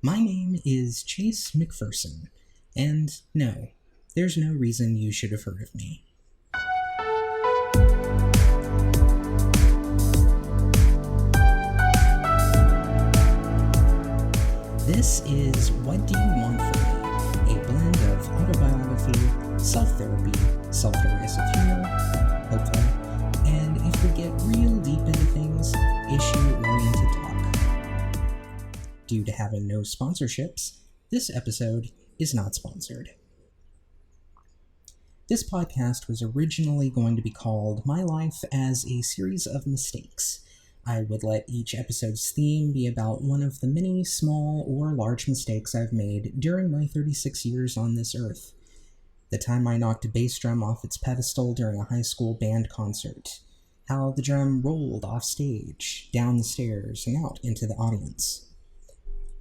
My name is Chase McPherson, and no, there's no reason you should have heard of me. This is What Do You Want From Me? A blend of autobiography, self-therapy, self-derisive humor, hopefully, and if we get real deep into things, issue-oriented talk. Due to having no sponsorships, this episode is not sponsored. This podcast was originally going to be called My Life as a Series of Mistakes. I would let each episode's theme be about one of the many small or large mistakes I've made during my 36 years on this earth. The time I knocked a bass drum off its pedestal during a high school band concert. How the drum rolled off stage, down the stairs, and out into the audience.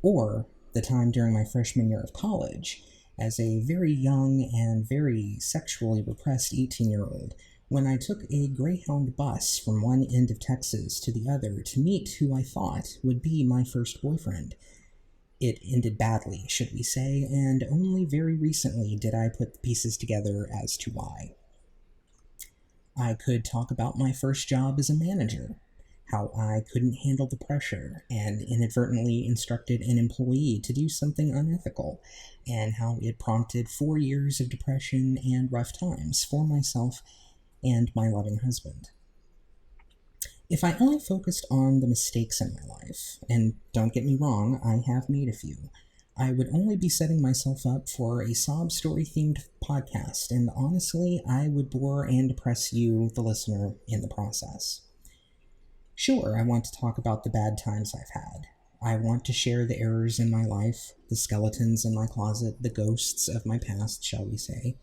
Or the time during my freshman year of college, as a very young and very sexually repressed 18-year-old, when I took a Greyhound bus from one end of Texas to the other to meet who I thought would be my first boyfriend. It ended badly, should we say, and only very recently did I put the pieces together as to why. I could talk about my first job as a manager, how I couldn't handle the pressure and inadvertently instructed an employee to do something unethical, and how it prompted 4 years of depression and rough times for myself and my loving husband. If I only focused on the mistakes in my life, and don't get me wrong, I have made a few, I would only be setting myself up for a sob story-themed podcast, and honestly, I would bore and depress you, the listener, in the process. Sure, I want to talk about the bad times I've had. I want to share the errors in my life, the skeletons in my closet, the ghosts of my past, shall we say.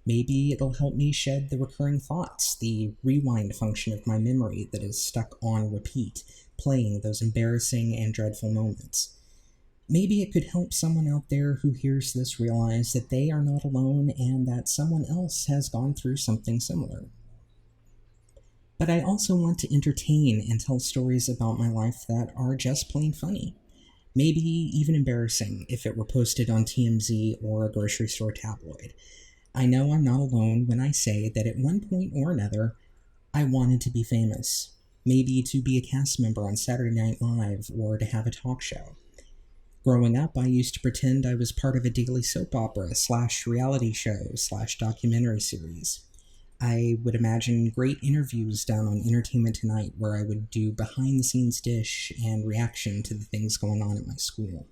Maybe it'll help me shed the recurring thoughts, the rewind function of my memory that is stuck on repeat, playing those embarrassing and dreadful moments. Maybe it could help someone out there who hears this realize that they are not alone and that someone else has gone through something similar. But I also want to entertain and tell stories about my life that are just plain funny. Maybe even embarrassing if it were posted on TMZ or a grocery store tabloid. I know I'm not alone when I say that at one point or another, I wanted to be famous. Maybe to be a cast member on Saturday Night Live or to have a talk show. Growing up, I used to pretend I was part of a daily soap opera / reality show / documentary series. I would imagine great interviews done on Entertainment Tonight where I would do behind-the-scenes dish and reaction to the things going on at my school.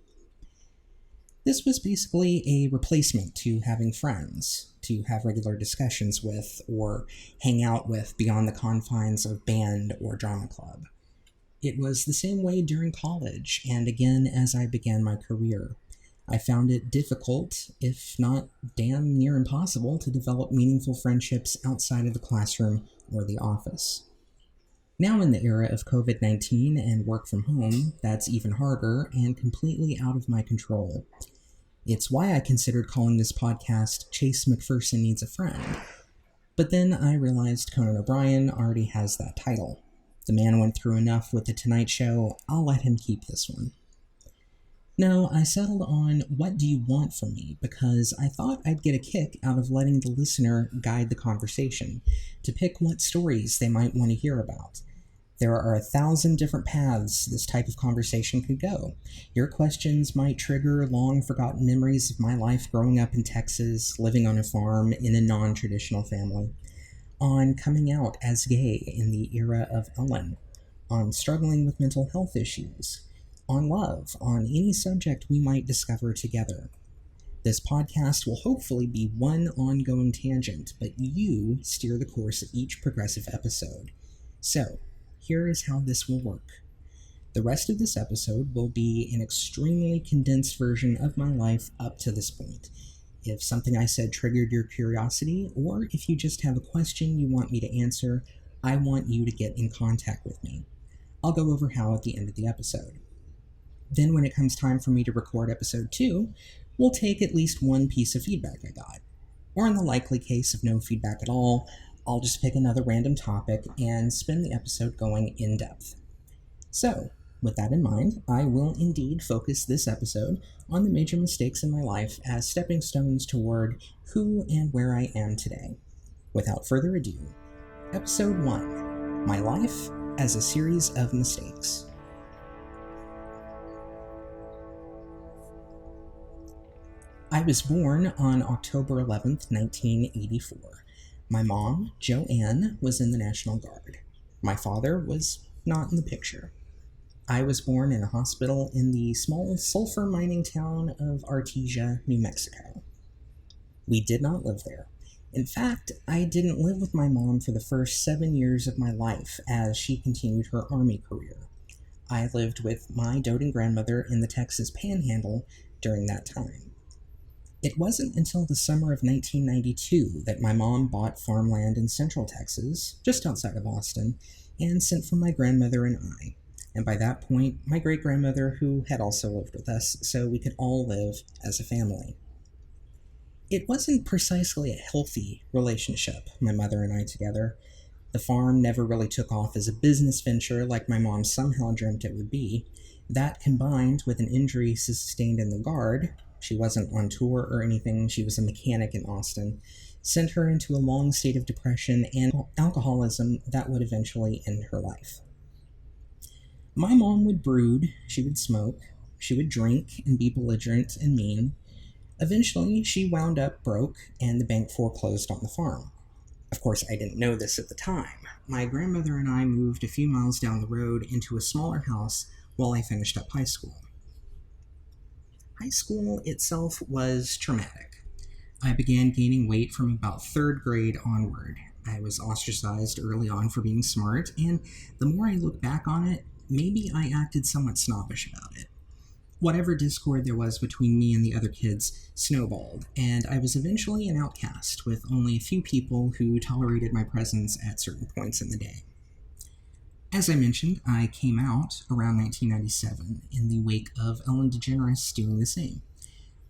This was basically a replacement to having friends, to have regular discussions with, or hang out with beyond the confines of band or drama club. It was the same way during college, and again as I began my career. I found it difficult, if not damn near impossible, to develop meaningful friendships outside of the classroom or the office. Now in the era of COVID-19 and work from home, that's even harder and completely out of my control. It's why I considered calling this podcast Chase McPherson Needs a Friend. But then I realized Conan O'Brien already has that title. The man went through enough with The Tonight Show, I'll let him keep this one. No, I settled on What Do You Want From Me because I thought I'd get a kick out of letting the listener guide the conversation, to pick what stories they might want to hear about. There are 1,000 different paths this type of conversation could go. Your questions might trigger long-forgotten memories of my life growing up in Texas, living on a farm in a non-traditional family, on coming out as gay in the era of Ellen, on struggling with mental health issues, on love, on any subject we might discover together. This podcast will hopefully be one ongoing tangent, but you steer the course of each progressive episode. So, here is how this will work. The rest of this episode will be an extremely condensed version of my life up to this point. If something I said triggered your curiosity, or if you just have a question you want me to answer, I want you to get in contact with me. I'll go over how at the end of the episode. Then when it comes time for me to record episode 2, we'll take at least one piece of feedback I got. Or in the likely case of no feedback at all, I'll just pick another random topic and spend the episode going in depth. So, With that in mind, I will indeed focus this episode on the major mistakes in my life as stepping stones toward who and where I am today. Without further ado, Episode 1, My Life as a Series of Mistakes. I was born on October 11th, 1984. My mom, Joanne, was in the National Guard. My father was not in the picture. I was born in a hospital in the small sulfur mining town of Artesia, New Mexico. We did not live there. In fact, I didn't live with my mom for the first 7 years of my life as she continued her Army career. I lived with my doting grandmother in the Texas Panhandle during that time. It wasn't until the summer of 1992 that my mom bought farmland in central Texas, just outside of Austin, and sent for my grandmother and I. And by that point, my great-grandmother, who had also lived with us, so we could all live as a family. It wasn't precisely a healthy relationship, my mother and I together. The farm never really took off as a business venture like my mom somehow dreamt it would be. That, combined with an injury sustained in the Guard — she wasn't on tour or anything, she was a mechanic in Austin — sent her into a long state of depression and alcoholism that would eventually end her life. My mom would brood, she would smoke, she would drink and be belligerent and mean. Eventually, she wound up broke and the bank foreclosed on the farm. Of course, I didn't know this at the time. My grandmother and I moved a few miles down the road into a smaller house while I finished up high school. High school itself was traumatic. I began gaining weight from about 3rd grade onward. I was ostracized early on for being smart, and the more I look back on it, maybe I acted somewhat snobbish about it. Whatever discord there was between me and the other kids snowballed, and I was eventually an outcast with only a few people who tolerated my presence at certain points in the day. As I mentioned, I came out around 1997 in the wake of Ellen DeGeneres doing the same.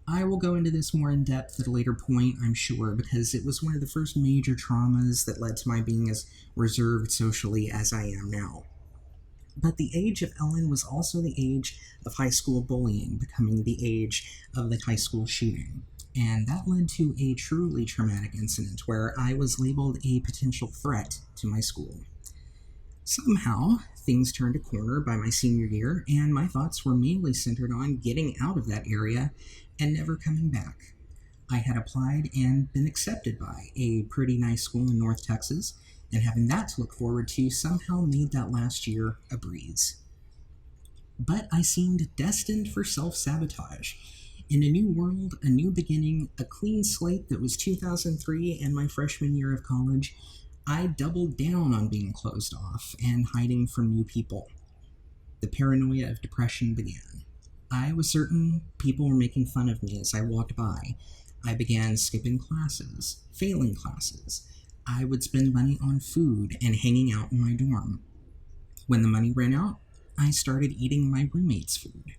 I will go into this more in depth at a later point, I'm sure, because it was one of the first major traumas that led to my being as reserved socially as I am now. But the age of Ellen was also the age of high school bullying, becoming the age of the high school shooting. And that led to a truly traumatic incident where I was labeled a potential threat to my school. Somehow, things turned a corner by my senior year, and my thoughts were mainly centered on getting out of that area and never coming back. I had applied and been accepted by a pretty nice school in North Texas, and having that to look forward to somehow made that last year a breeze. But I seemed destined for self-sabotage. In a new world, a new beginning, a clean slate that was 2003 and my freshman year of college, I doubled down on being closed off and hiding from new people. The paranoia of depression began. I was certain people were making fun of me as I walked by. I began skipping classes, failing classes. I would spend money on food and hanging out in my dorm. When the money ran out, I started eating my roommate's food.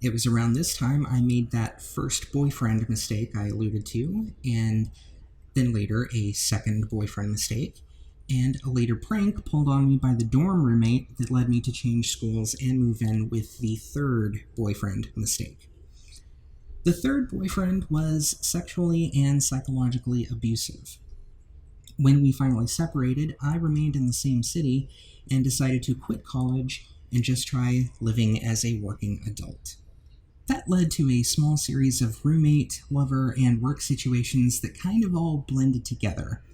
It was around this time I made that first boyfriend mistake I alluded to, and then later a second boyfriend mistake, and a later prank pulled on me by the dorm roommate that led me to change schools and move in with the third boyfriend mistake. The third boyfriend was sexually and psychologically abusive. When we finally separated, I remained in the same city and decided to quit college and just try living as a working adult. That led to a small series of roommate, lover, and work situations that kind of all blended together.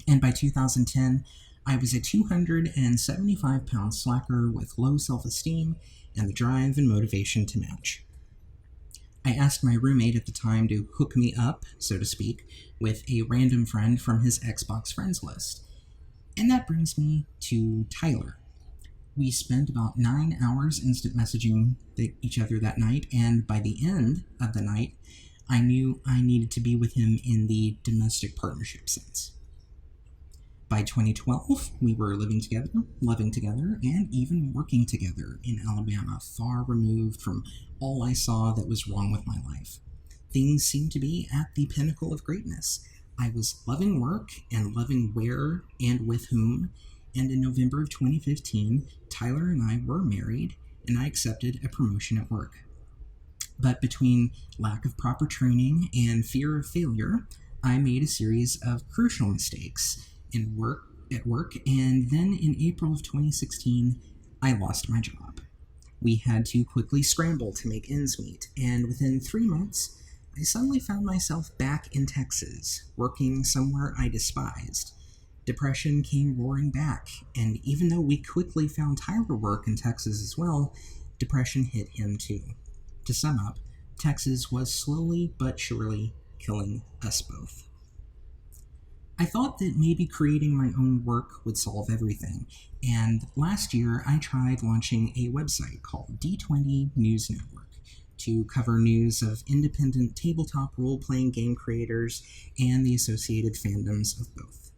And by 2010, I was a 275-pound slacker with low self-esteem and the drive and motivation to match. I asked my roommate at the time to hook me up, so to speak, with a random friend from his Xbox friends list. And that brings me to Tyler. We spent about 9 hours instant messaging each other that night, and by the end of the night, I knew I needed to be with him in the domestic partnership sense. By 2012, we were living together, loving together, and even working together in Alabama, far removed from all I saw that was wrong with my life. Things seemed to be at the pinnacle of greatness. I was loving work and loving where and with whom, and in November of 2015, Tyler and I were married, and I accepted a promotion at work. But between lack of proper training and fear of failure, I made a series of crucial mistakes at work, and then in April of 2016, I lost my job. We had to quickly scramble to make ends meet, and within 3 months, I suddenly found myself back in Texas, working somewhere I despised. Depression came roaring back, and even though we quickly found Tyler work in Texas as well, depression hit him too. To sum up, Texas was slowly but surely killing us both. I thought that maybe creating my own work would solve everything, and last year I tried launching a website called D20 News Network to cover news of independent tabletop role-playing game creators and the associated fandoms of both.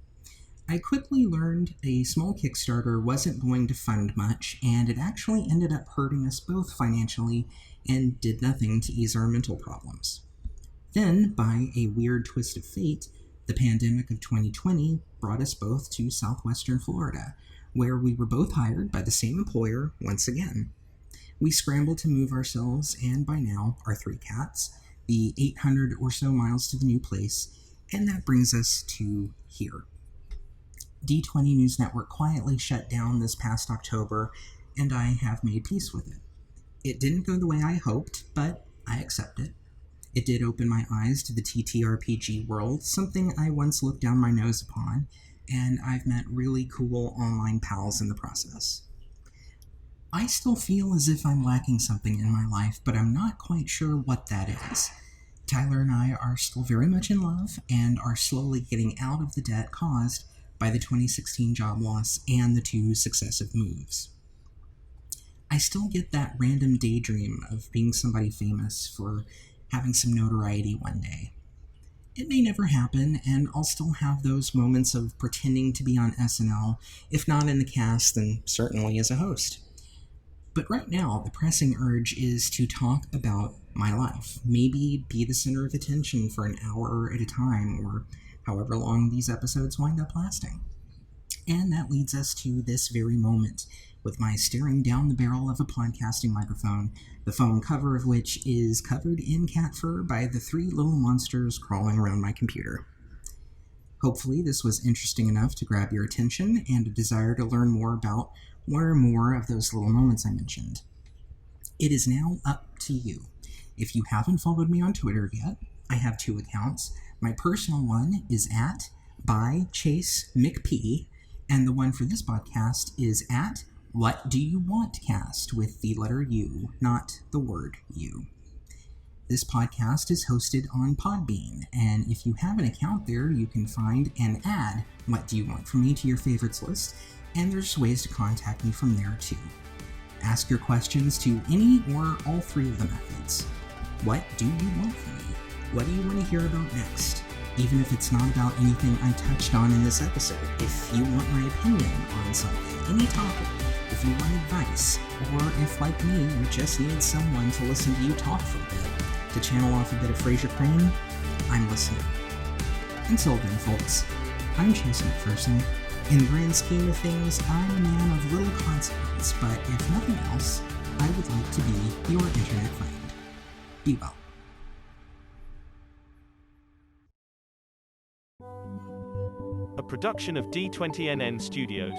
I quickly learned a small Kickstarter wasn't going to fund much, and it actually ended up hurting us both financially and did nothing to ease our mental problems. Then, by a weird twist of fate, the pandemic of 2020 brought us both to southwestern Florida, where we were both hired by the same employer once again. We scrambled to move ourselves and by now our 3 cats, the 800 or so miles to the new place, and that brings us to here. D20 News Network quietly shut down this past October, and I have made peace with it. It didn't go the way I hoped, but I accept it. It did open my eyes to the TTRPG world, something I once looked down my nose upon, and I've met really cool online pals in the process. I still feel as if I'm lacking something in my life, but I'm not quite sure what that is. Tyler and I are still very much in love and are slowly getting out of the debt caused by the 2016 job loss and the 2 successive moves. I still get that random daydream of being somebody famous for having some notoriety one day. It may never happen, and I'll still have those moments of pretending to be on SNL, if not in the cast, then certainly as a host. But right now, the pressing urge is to talk about my life, maybe be the center of attention for an hour at a time, or however long these episodes wind up lasting. And that leads us to this very moment, with my staring down the barrel of a podcasting microphone, the foam cover of which is covered in cat fur by the 3 little monsters crawling around my computer. Hopefully this was interesting enough to grab your attention and a desire to learn more about one or more of those little moments I mentioned. It is now up to you. If you haven't followed me on Twitter yet, I have 2 accounts. My personal one is at @ChaseMcP, and the one for this podcast is at What Do You Want Cast, with the letter U, not the word you. This podcast is hosted on Podbean, and if you have an account there, you can find and add What Do You Want From Me to your favorites list, and there's ways to contact me from there too. Ask your questions to any or all 3 of the methods. What do you want from me? What do you want to hear about next? Even if it's not about anything I touched on in this episode, if you want my opinion on something, any topic, if you want advice, or if, like me, you just need someone to listen to you talk for a bit, to channel off a bit of Fraser Crane, I'm listening. Until then, folks, I'm Chase McPherson. In the grand scheme of things, I'm a man of little consequence, but if nothing else, I would like to be your internet friend. Be well. A production of D20NN Studios.